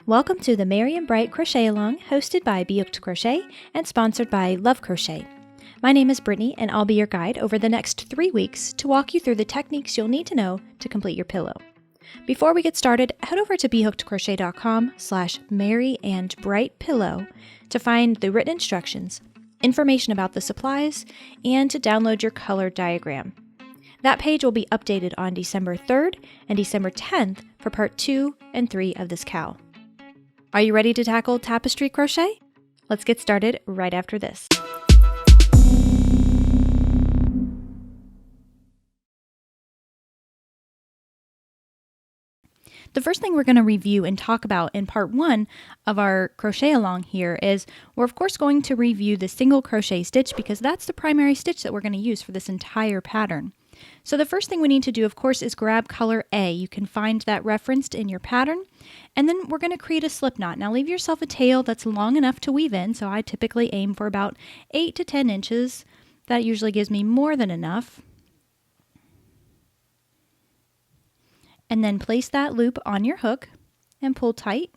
Welcome to the Merry and Bright Crochet Along, hosted by B.Hooked Crochet and sponsored by Love Crochet. My name is Brittany, and I'll be your guide over the next 3 weeks to walk you through the techniques you'll need to know to complete your pillow. Before we get started, head over to bhookedcrochet.com/merryandbrightpillow to find the written instructions, information about the supplies, and to download your color diagram. That page will be updated on December 3rd and December 10th for part 2 and 3 of this cowl. Are you ready to tackle tapestry crochet? Let's get started right after this. The first thing we're going to review and talk about in part 1 of our crochet along here is we're of course going to review the single crochet stitch because that's the primary stitch that we're going to use for this entire pattern. So the first thing we need to do, of course, is grab color A. You can find that referenced in your pattern. And then we're going to create a slip knot. Now leave yourself a tail that's long enough to weave in. So I typically aim for about 8 to 10 inches. That usually gives me more than enough. And then place that loop on your hook and pull tight.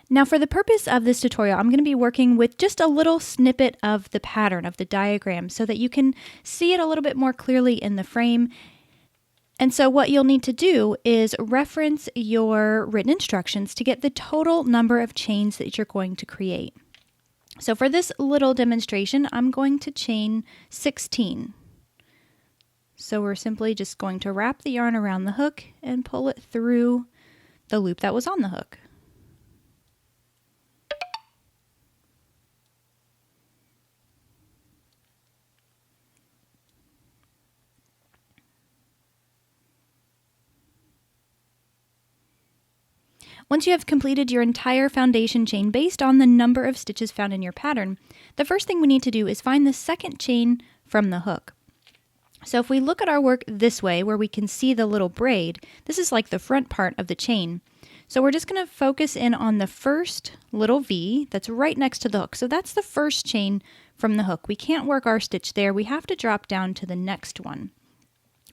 Now for the purpose of this tutorial, I'm going to be working with just a little snippet of the pattern, of the diagram, so that you can see it a little bit more clearly in the frame. And so what you'll need to do is reference your written instructions to get the total number of chains that you're going to create. So for this little demonstration, I'm going to chain 16. So we're simply just going to wrap the yarn around the hook and pull it through the loop that was on the hook. Once you have completed your entire foundation chain based on the number of stitches found in your pattern, the first thing we need to do is find the second chain from the hook. So if we look at our work this way, where we can see the little braid, this is like the front part of the chain. So we're just going to focus in on the first little V that's right next to the hook. So that's the first chain from the hook. We can't work our stitch there. We have to drop down to the next one.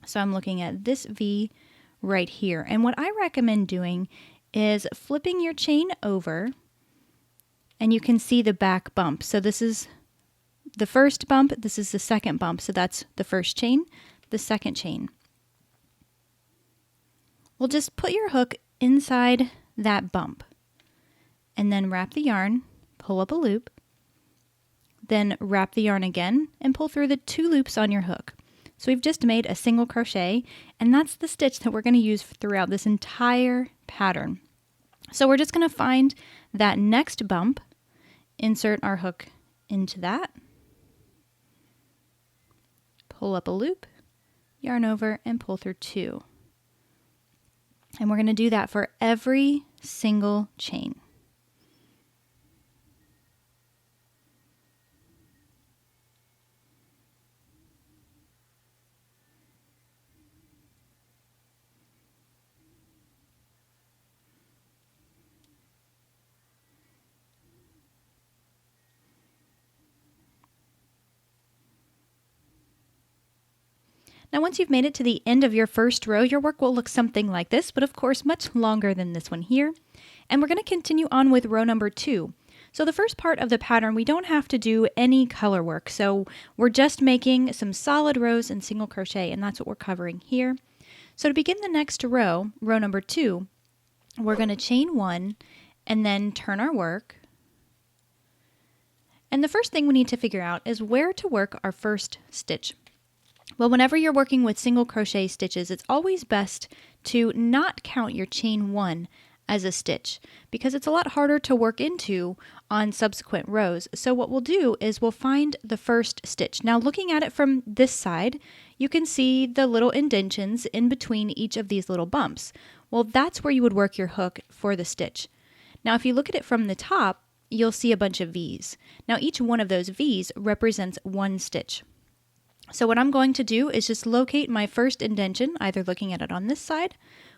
So I'm looking at this V right here. And what I recommend doing is flipping your chain over, and you can see the back bump. So this is the first bump, this is the second bump. So that's the first chain, the second chain. We'll just put your hook inside that bump and then wrap the yarn, pull up a loop, then wrap the yarn again and pull through the 2 loops on your hook. So we've just made a single crochet, and that's the stitch that we're going to use throughout this entire pattern. So we're just going to find that next bump, insert our hook into that, pull up a loop, yarn over, and pull through 2. And we're going to do that for every single chain. Now once you've made it to the end of your first row, your work will look something like this, but of course much longer than this one here. And we're going to continue on with row number 2. So the first part of the pattern, we don't have to do any color work. So we're just making some solid rows in single crochet, and that's what we're covering here. So to begin the next row, row number 2, we're going to chain 1 and then turn our work. And the first thing we need to figure out is where to work our first stitch. Well, whenever you're working with single crochet stitches, it's always best to not count your chain 1 as a stitch because it's a lot harder to work into on subsequent rows. So what we'll do is we'll find the first stitch. Now looking at it from this side, you can see the little indentions in between each of these little bumps. Well, that's where you would work your hook for the stitch. Now if you look at it from the top, you'll see a bunch of V's. Now each one of those V's represents 1 stitch. So what I'm going to do is just locate my first indentation, either looking at it on this side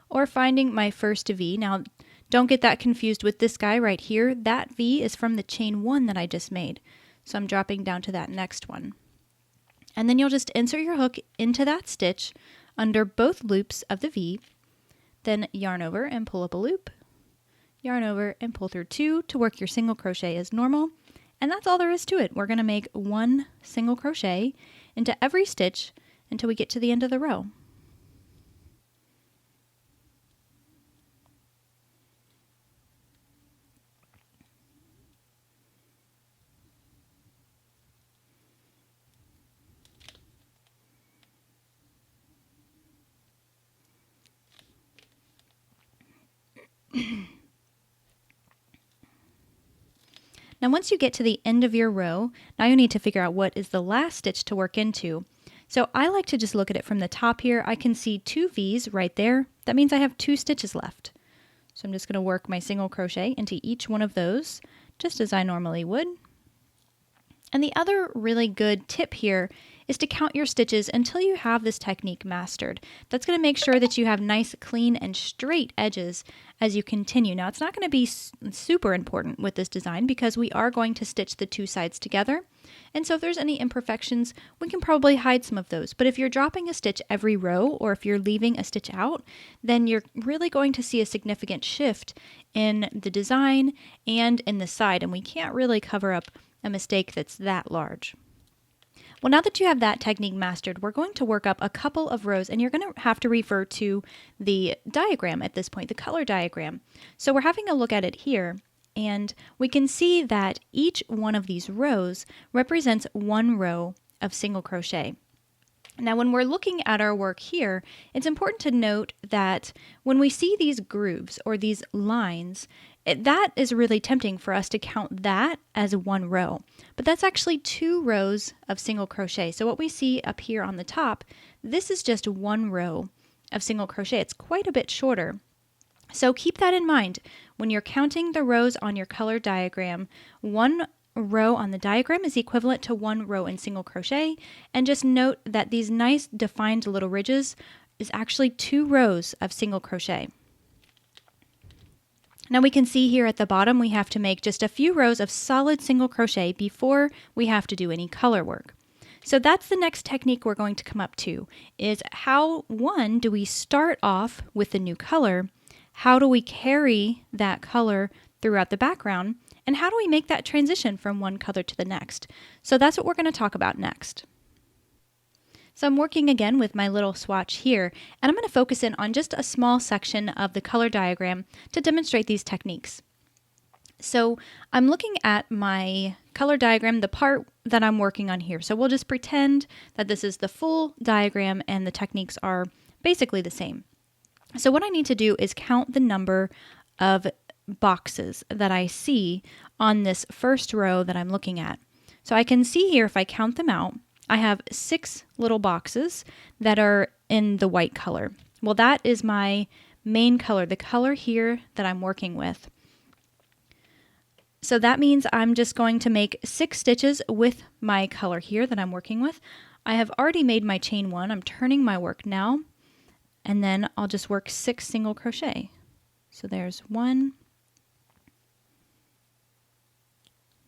or finding my first V. Now, don't get that confused with this guy right here. That V is from the chain 1 that I just made. So I'm dropping down to that next one. And then you'll just insert your hook into that stitch under both loops of the V, then yarn over and pull up a loop, yarn over and pull through 2 to work your single crochet as normal. And that's all there is to it. We're going to make 1 single crochet into every stitch until we get to the end of the row. Now once you get to the end of your row, now you need to figure out what is the last stitch to work into. So I like to just look at it from the top here. I can see 2 V's right there. That means I have 2 stitches left. So I'm just going to work my single crochet into each one of those, just as I normally would. And the other really good tip here is to count your stitches until you have this technique mastered. That's going to make sure that you have nice, clean, and straight edges as you continue. Now, it's not going to be super important with this design because we are going to stitch the 2 sides together. And so if there's any imperfections, we can probably hide some of those. But if you're dropping a stitch every row, or if you're leaving a stitch out, then you're really going to see a significant shift in the design and in the side. And we can't really cover up a mistake that's that large. Well, now that you have that technique mastered, we're going to work up a couple of rows, and you're going to have to refer to the diagram at this point, the color diagram. So we're having a look at it here, and we can see that each one of these rows represents 1 row of single crochet. Now, when we're looking at our work here, it's important to note that when we see these grooves or these lines, that is really tempting for us to count that as 1 row. But that's actually 2 rows of single crochet. So what we see up here on the top, this is just 1 row of single crochet. It's quite a bit shorter. So keep that in mind. When you're counting the rows on your color diagram, 1 row on the diagram is equivalent to 1 row in single crochet. And just note that these nice defined little ridges is actually 2 rows of single crochet. Now we can see here at the bottom we have to make just a few rows of solid single crochet before we have to do any color work. So that's the next technique we're going to come up to, is how, 1, do we start off with the new color, how do we carry that color throughout the background, and how do we make that transition from one color to the next. So that's what we're going to talk about next. So I'm working again with my little swatch here, and I'm going to focus in on just a small section of the color diagram to demonstrate these techniques. So I'm looking at my color diagram, the part that I'm working on here. So we'll just pretend that this is the full diagram and the techniques are basically the same. So what I need to do is count the number of boxes that I see on this first row that I'm looking at. So I can see here, if I count them out, I have 6 little boxes that are in the white color. Well, that is my main color, the color here that I'm working with. So that means I'm just going to make 6 stitches with my color here that I'm working with. I have already made my chain 1. I'm turning my work now, and then I'll just work 6 single crochet. So there's 1,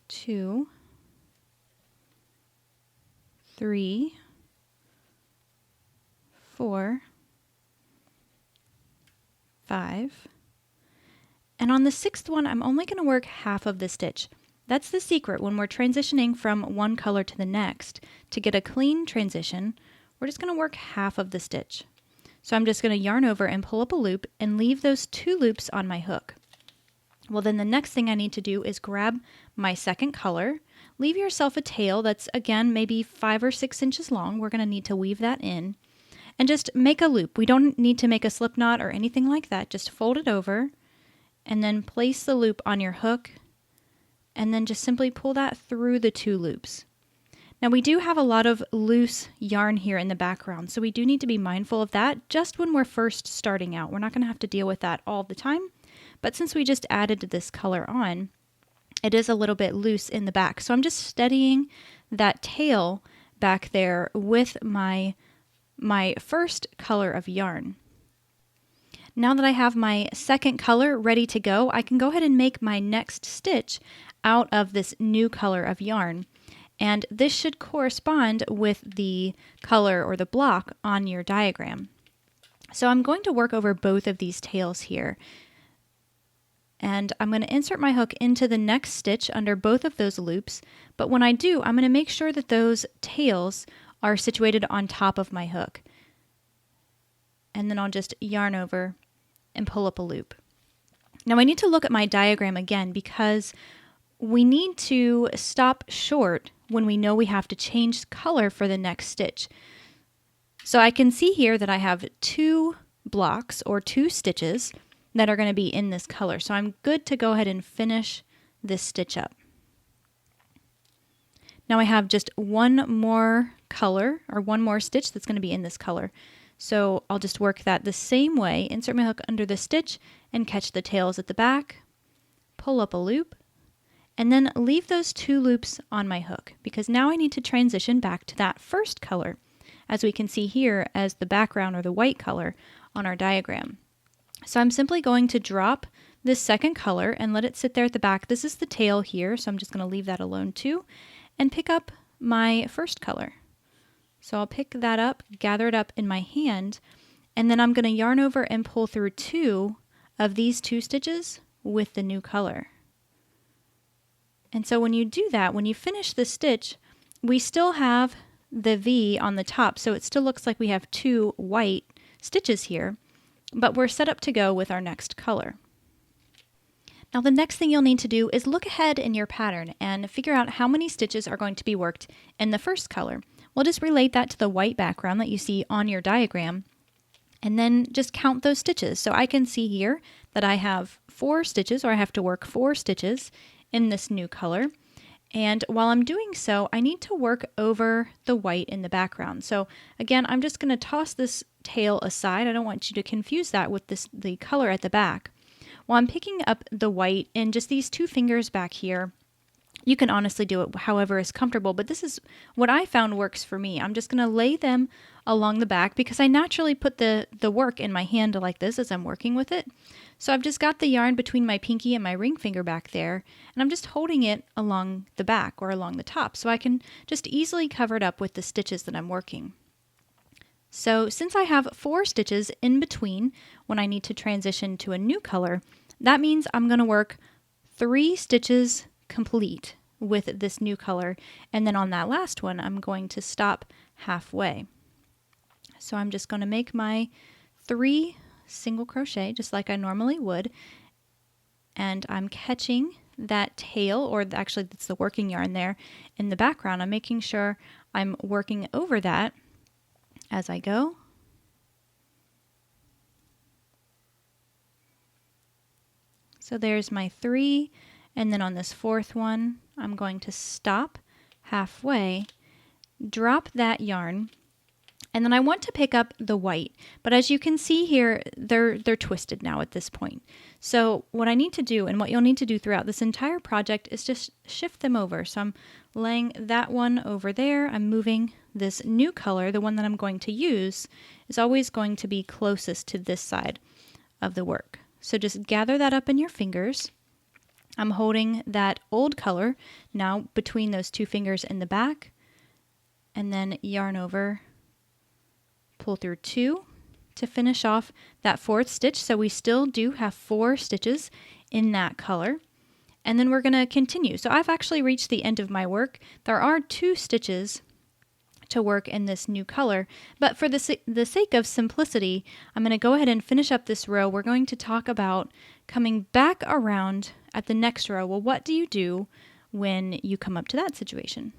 2, 3, 4, 5, and on the 6th one, I'm only going to work half of the stitch. That's the secret when we're transitioning from one color to the next. To get a clean transition, we're just going to work half of the stitch. So I'm just going to yarn over and pull up a loop and leave those 2 loops on my hook. Well, then the next thing I need to do is grab my second color. Leave yourself a tail that's, again, maybe 5 or 6 inches long. We're going to need to weave that in. And just make a loop. We don't need to make a slip knot or anything like that. Just fold it over and then place the loop on your hook and then just simply pull that through the 2 loops. Now we do have a lot of loose yarn here in the background, so we do need to be mindful of that just when we're first starting out. We're not going to have to deal with that all the time, but since we just added this color on, it is a little bit loose in the back. So I'm just steadying that tail back there with my first color of yarn. Now that I have my second color ready to go, I can go ahead and make my next stitch out of this new color of yarn. And this should correspond with the color or the block on your diagram. So I'm going to work over both of these tails here. And I'm going to insert my hook into the next stitch under both of those loops. But when I do, I'm going to make sure that those tails are situated on top of my hook. And then I'll just yarn over and pull up a loop. Now I need to look at my diagram again because we need to stop short when we know we have to change color for the next stitch. So I can see here that I have 2 blocks or 2 stitches that are going to be in this color. So I'm good to go ahead and finish this stitch up. Now I have just one more color or one more stitch that's going to be in this color. So I'll just work that the same way, insert my hook under the stitch and catch the tails at the back, pull up a loop, and then leave those 2 loops on my hook because now I need to transition back to that first color, as we can see here as the background or the white color on our diagram. So I'm simply going to drop this second color and let it sit there at the back. This is the tail here, so I'm just going to leave that alone too, and pick up my first color. So I'll pick that up, gather it up in my hand, and then I'm going to yarn over and pull through 2 of these 2 stitches with the new color. And so when you do that, when you finish the stitch, we still have the V on the top, so it still looks like we have 2 white stitches here, but we're set up to go with our next color. Now the next thing you'll need to do is look ahead in your pattern and figure out how many stitches are going to be worked in the first color. We'll just relate that to the white background that you see on your diagram, and then just count those stitches. So I can see here that I have 4 stitches, or I have to work 4 stitches in this new color. And while I'm doing so, I need to work over the white in the background. So again, I'm just going to toss this tail aside. I don't want you to confuse that with the color at the back. While I'm picking up the white in just these 2 fingers back here, you can honestly do it however is comfortable, but this is what I found works for me. I'm just going to lay them along the back because I naturally put the work in my hand like this as I'm working with it. So I've just got the yarn between my pinky and my ring finger back there, and I'm just holding it along the back or along the top so I can just easily cover it up with the stitches that I'm working. So since I have 4 stitches in between when I need to transition to a new color, that means I'm going to work 3 stitches complete with this new color, and then on that last one I'm going to stop halfway. So I'm just going to make my 3 single crochet just like I normally would, and I'm catching that tail, or actually that's the working yarn there in the background. I'm making sure I'm working over that as I go. So there's my 3, and then on this 4th one, I'm going to stop halfway, drop that yarn, and then I want to pick up the white. But as you can see here, they're twisted now at this point. So what I need to do, and what you'll need to do throughout this entire project, is just shift them over. So I'm laying that one over there. I'm moving this new color, the one that I'm going to use, is always going to be closest to this side of the work. So just gather that up in your fingers. I'm holding that old color now between those 2 fingers in the back, and then yarn over, pull through 2 to finish off that 4th stitch. So we still do have 4 stitches in that color, and then we're going to continue. So I've actually reached the end of my work. There are 2 stitches to work in this new color, but for the sake of simplicity, I'm going to go ahead and finish up this row. We're going to talk about coming back around at the next row. Well, what do you do when you come up to that situation?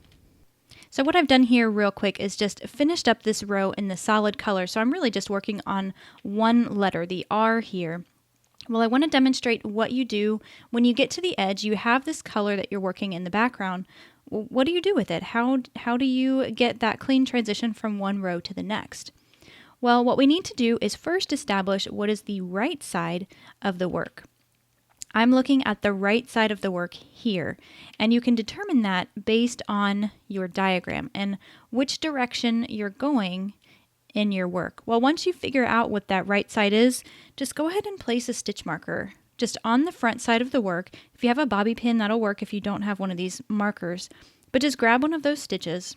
So what I've done here real quick is just finished up this row in the solid color. So I'm really just working on one letter, the R here. Well, I want to demonstrate what you do when you get to the edge. You have this color that you're working in the background. What do you do with it? How do you get that clean transition from one row to the next? Well, what we need to do is first establish what is the right side of the work. I'm looking at the right side of the work here, and you can determine that based on your diagram and which direction you're going in your work. Well, once you figure out what that right side is, just go ahead and place a stitch marker just on the front side of the work. If you have a bobby pin, that'll work if you don't have one of these markers. But just grab one of those stitches,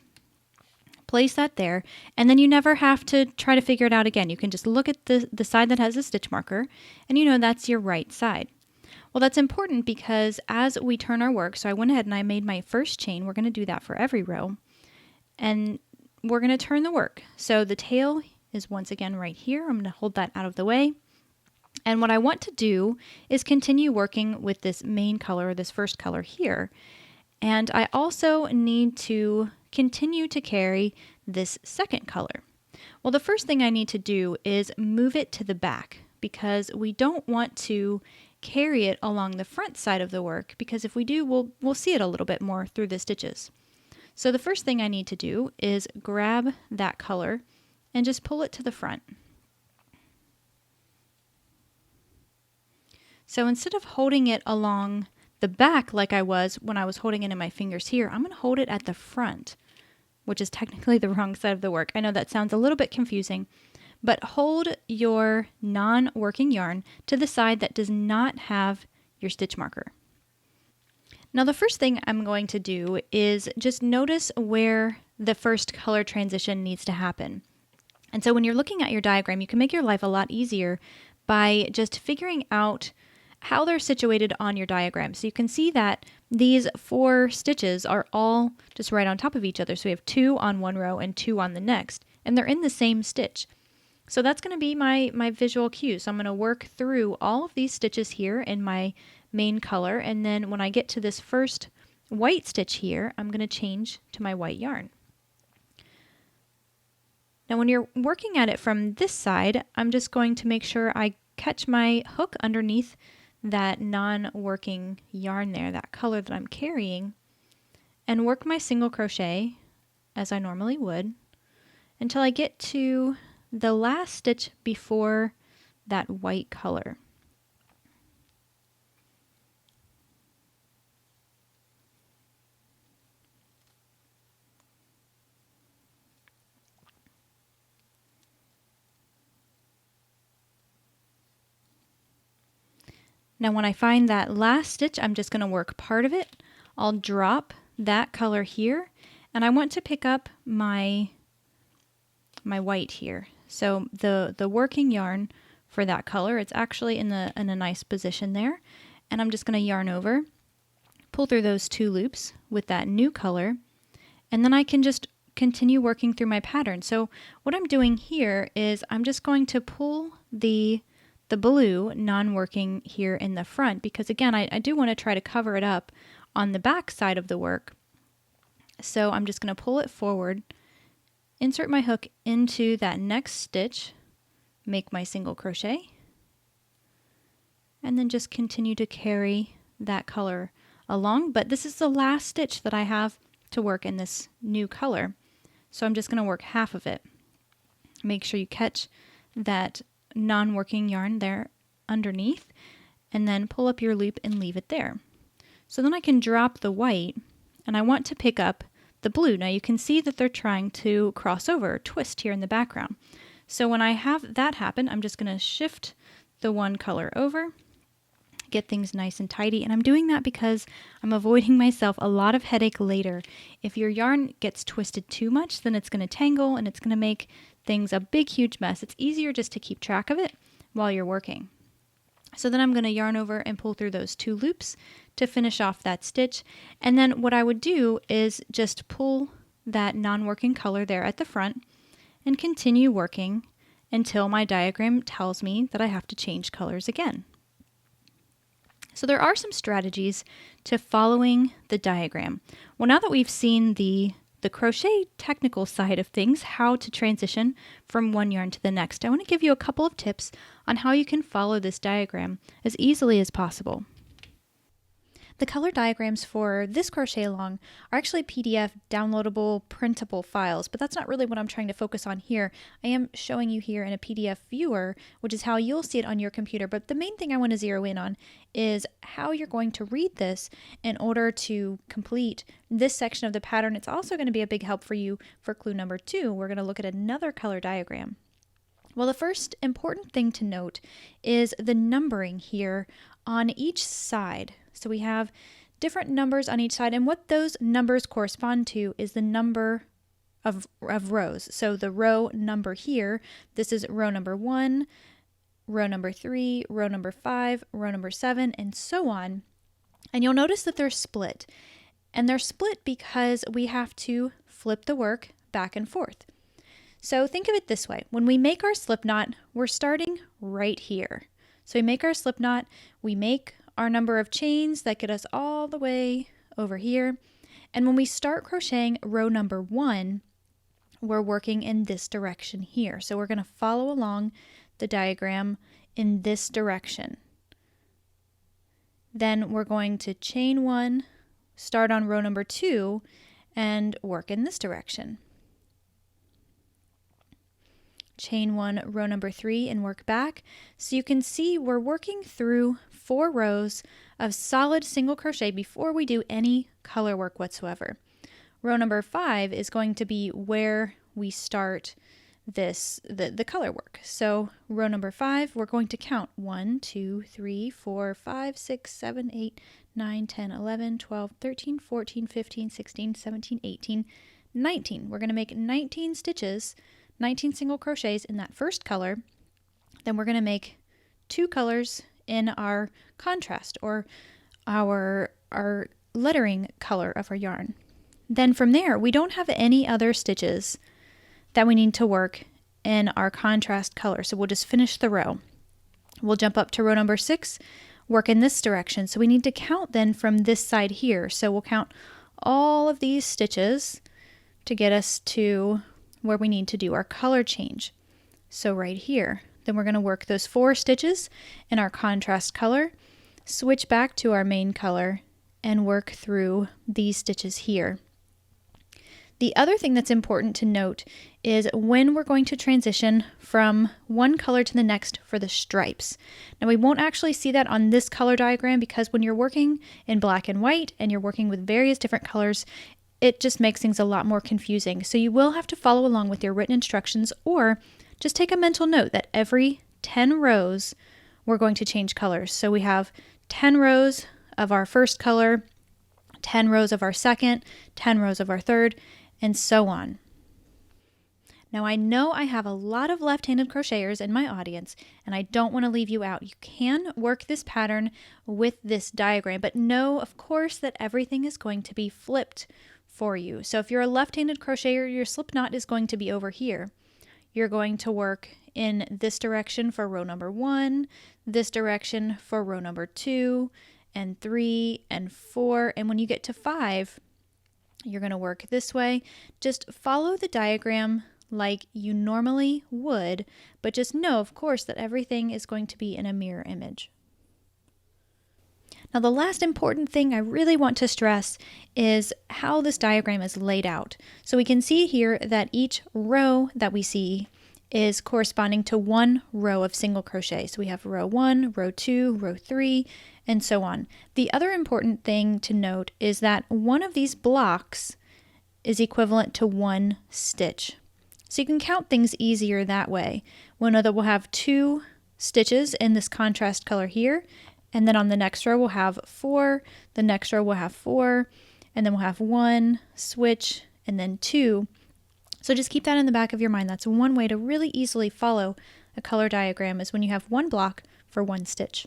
Place that there, and then you never have to try to figure it out again. You can just look at the side that has a stitch marker, and you know that's your right side. Well, that's important because as we turn our work, so I went ahead and I made my first chain. We're going to do that for every row, and we're going to turn the work. So the tail is once again right here. I'm going to hold that out of the way. And what I want to do is continue working with this main color, this first color here. And I also need to continue to carry this second color. Well, the first thing I need to do is move it to the back because we don't want to carry it along the front side of the work, because if we do, we'll see it a little bit more through the stitches. So the first thing I need to do is grab that color and just pull it to the front. So instead of holding it along the back like I was when I was holding it in my fingers here, I'm going to hold it at the front, which is technically the wrong side of the work. I know that sounds a little bit confusing, but hold your non-working yarn to the side that does not have your stitch marker. Now the first thing I'm going to do is just notice where the first color transition needs to happen. And so when you're looking at your diagram, you can make your life a lot easier by just figuring out how they're situated on your diagram. So you can see that these 4 stitches are all just right on top of each other. So we have 2 on one row and 2 on the next, and they're in the same stitch. So that's going to be my visual cue. So I'm going to work through all of these stitches here in my main color, and then when I get to this first white stitch here, I'm going to change to my white yarn. Now when you're working at it from this side, I'm just going to make sure I catch my hook underneath that non-working yarn there, that color that I'm carrying, and work my single crochet as I normally would until I get to the last stitch before that white color. Now when I find that last stitch, I'm just going to work part of it. I'll drop that color here, and I want to pick up my white here. So the working yarn for that color, it's actually in a nice position there, and I'm just going to yarn over, pull through those 2 loops with that new color, and then I can just continue working through my pattern. So what I'm doing here is I'm just going to pull the blue non-working here in the front, because again I do want to try to cover it up on the back side of the work. So I'm just going to pull it forward, insert my hook into that next stitch, make my single crochet, and then just continue to carry that color along. But this is the last stitch that I have to work in this new color, so I'm just going to work half of it. Make sure you catch that non-working yarn there underneath, and then pull up your loop and leave it there. So then I can drop the white, and I want to pick up the blue. Now you can see that they're trying to cross over, twist here in the background. So when I have that happen, I'm just going to shift the one color over, get things nice and tidy, and I'm doing that because I'm avoiding myself a lot of headache later. If your yarn gets twisted too much, then it's going to tangle and it's going to make things a big huge mess. It's easier just to keep track of it while you're working. So then I'm going to yarn over and pull through those 2 loops to finish off that stitch, and then what I would do is just pull that non-working color there at the front and continue working until my diagram tells me that I have to change colors again. So there are some strategies to following the diagram. Well, now that we've seen the crochet technical side of things, how to transition from one yarn to the next, I want to give you a couple of tips on how you can follow this diagram as easily as possible. The color diagrams for this crochet along are actually PDF downloadable printable files, but that's not really what I'm trying to focus on here. I am showing you here in a PDF viewer, which is how you'll see it on your computer, but the main thing I want to zero in on is how you're going to read this in order to complete this section of the pattern. It's also going to be a big help for you for clue number 2. We're going to look at another color diagram. Well, the first important thing to note is the numbering here on each side. So we have different numbers on each side, and what those numbers correspond to is the number of rows. So the row number here, this is row number 1, row number 3, row number 5, row number 7, and so on. And you'll notice that they're split. And they're split because we have to flip the work back and forth. So think of it this way. When we make our slip knot, we're starting right here. So we make our slip knot, we make our number of chains that get us all the way over here. And when we start crocheting row number 1, we're working in this direction here. So we're going to follow along the diagram in this direction. Then we're going to chain 1, start on row number 2, and work in this direction. Chain 1, row number 3, and work back. So you can see we're working through 4 rows of solid single crochet before we do any color work whatsoever. Row number 5 is going to be where we start the color work. So row number 5, we're going to count 1, 2, 3, 4, 5, 6, 7, 8, 9, 10, 11, 12, 13, 14, 15, 16, 17, 18, 19. We're going to make 19 stitches, 19 single crochets in that first color. Then we're going to make 2 colors in our contrast, or our lettering color of our yarn. Then from there, we don't have any other stitches that we need to work in our contrast color. So we'll just finish the row. We'll jump up to row number 6, work in this direction. So we need to count then from this side here. So we'll count all of these stitches to get us to where we need to do our color change. So right here, then we're going to work those 4 stitches in our contrast color, switch back to our main color, and work through these stitches here. The other thing that's important to note is when we're going to transition from one color to the next for the stripes. Now we won't actually see that on this color diagram because when you're working in black and white and you're working with various different colors, it just makes things a lot more confusing. So you will have to follow along with your written instructions, or just take a mental note that every 10 rows we're going to change colors. So we have 10 rows of our first color, 10 rows of our second, 10 rows of our third, and so on. Now I know I have a lot of left-handed crocheters in my audience, and I don't want to leave you out. You can work this pattern with this diagram, but know, of course, that everything is going to be flipped for you. So if you're a left-handed crocheter, your slip knot is going to be over here. You're going to work in this direction for row number 1, this direction for row number 2, and 3, and 4, and when you get to 5, you're going to work this way. Just follow the diagram like you normally would, but just know, of course, that everything is going to be in a mirror image. Now, the last important thing I really want to stress is how this diagram is laid out. So we can see here that each row that we see is corresponding to one row of single crochet. So we have row 1, row 2, row 3, and so on. The other important thing to note is that one of these blocks is equivalent to 1 stitch. So you can count things easier that way. We'll know that we'll have 2 stitches in this contrast color here, and then on the next row we'll have 4, the next row we'll have 4, and then we'll have 1, switch, and then 2. So just keep that in the back of your mind. That's one way to really easily follow a color diagram, is when you have 1 block for 1 stitch.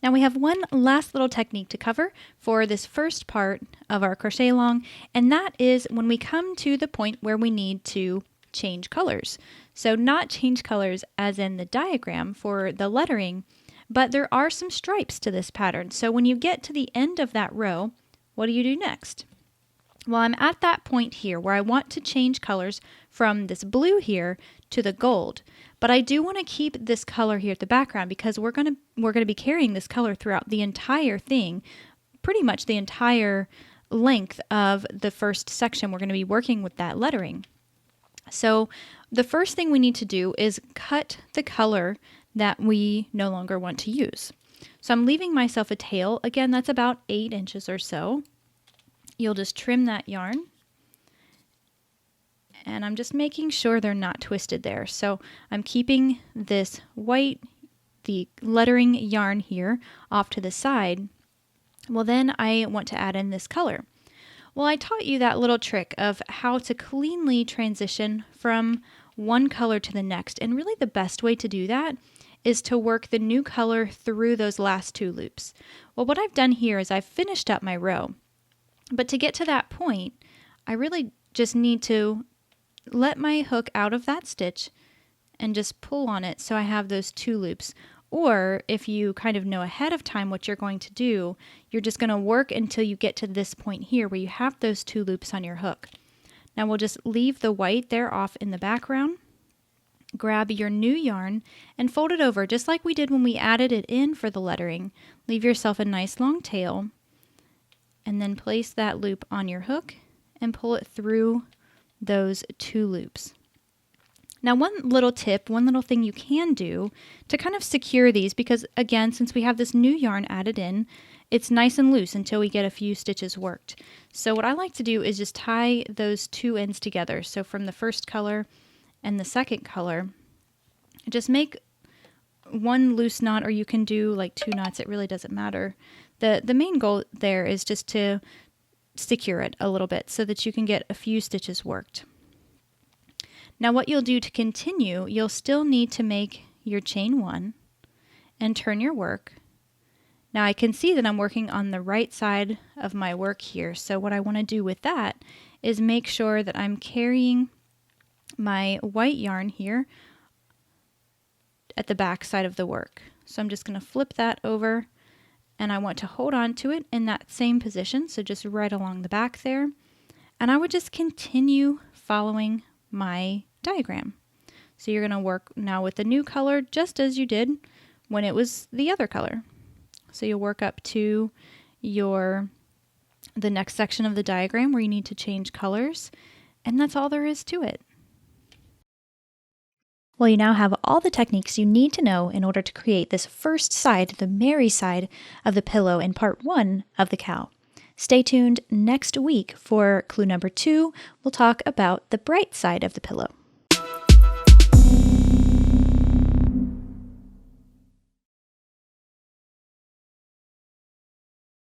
Now we have one last little technique to cover for this first part of our crochet along, and that is when we come to the point where we need to change colors. So not change colors as in the diagram for the lettering, but there are some stripes to this pattern. So when you get to the end of that row, what do you do next? Well, I'm at that point here where I want to change colors from this blue here to the gold. But I do want to keep this color here at the background because we're going to be carrying this color throughout the entire thing, pretty much the entire length of the first section. We're going to be working with that lettering. So the first thing we need to do is cut the color that we no longer want to use. So I'm leaving myself a tail. Again, that's about 8 inches or so. You'll just trim that yarn. And I'm just making sure they're not twisted there. So I'm keeping this white, the lettering yarn here, off to the side. Well, then I want to add in this color. Well, I taught you that little trick of how to cleanly transition from one color to the next. And really the best way to do that is to work the new color through those last 2 loops. Well, what I've done here is I've finished up my row. But to get to that point, I really just need to let my hook out of that stitch and just pull on it so I have those 2 loops. Or if you kind of know ahead of time what you're going to do, you're just going to work until you get to this point here where you have those 2 loops on your hook. Now we'll just leave the white there off in the background, grab your new yarn and fold it over just like we did when we added it in for the lettering. Leave yourself a nice long tail and then place that loop on your hook and pull it through those 2 loops. Now one little tip, one little thing you can do to kind of secure these, because again, since we have this new yarn added in, it's nice and loose until we get a few stitches worked. So what I like to do is just tie those 2 ends together. So from the first color and the second color, just make one loose knot, or you can do like 2 knots, it really doesn't matter. The main goal there is just to secure it a little bit so that you can get a few stitches worked. Now what you'll do to continue, you'll still need to make your chain 1 and turn your work. Now I can see that I'm working on the right side of my work here, so what I want to do with that is make sure that I'm carrying my white yarn here at the back side of the work. So I'm just going to flip that over and I want to hold on to it in that same position, so just right along the back there. And I would just continue following my diagram. So you're going to work now with the new color just as you did when it was the other color. So you'll work up to the next section of the diagram where you need to change colors, and that's all there is to it. Well, you now have all the techniques you need to know in order to create this first side, the merry side of the pillow in part 1 of the cow. Stay tuned next week for clue number 2. We'll talk about the bright side of the pillow.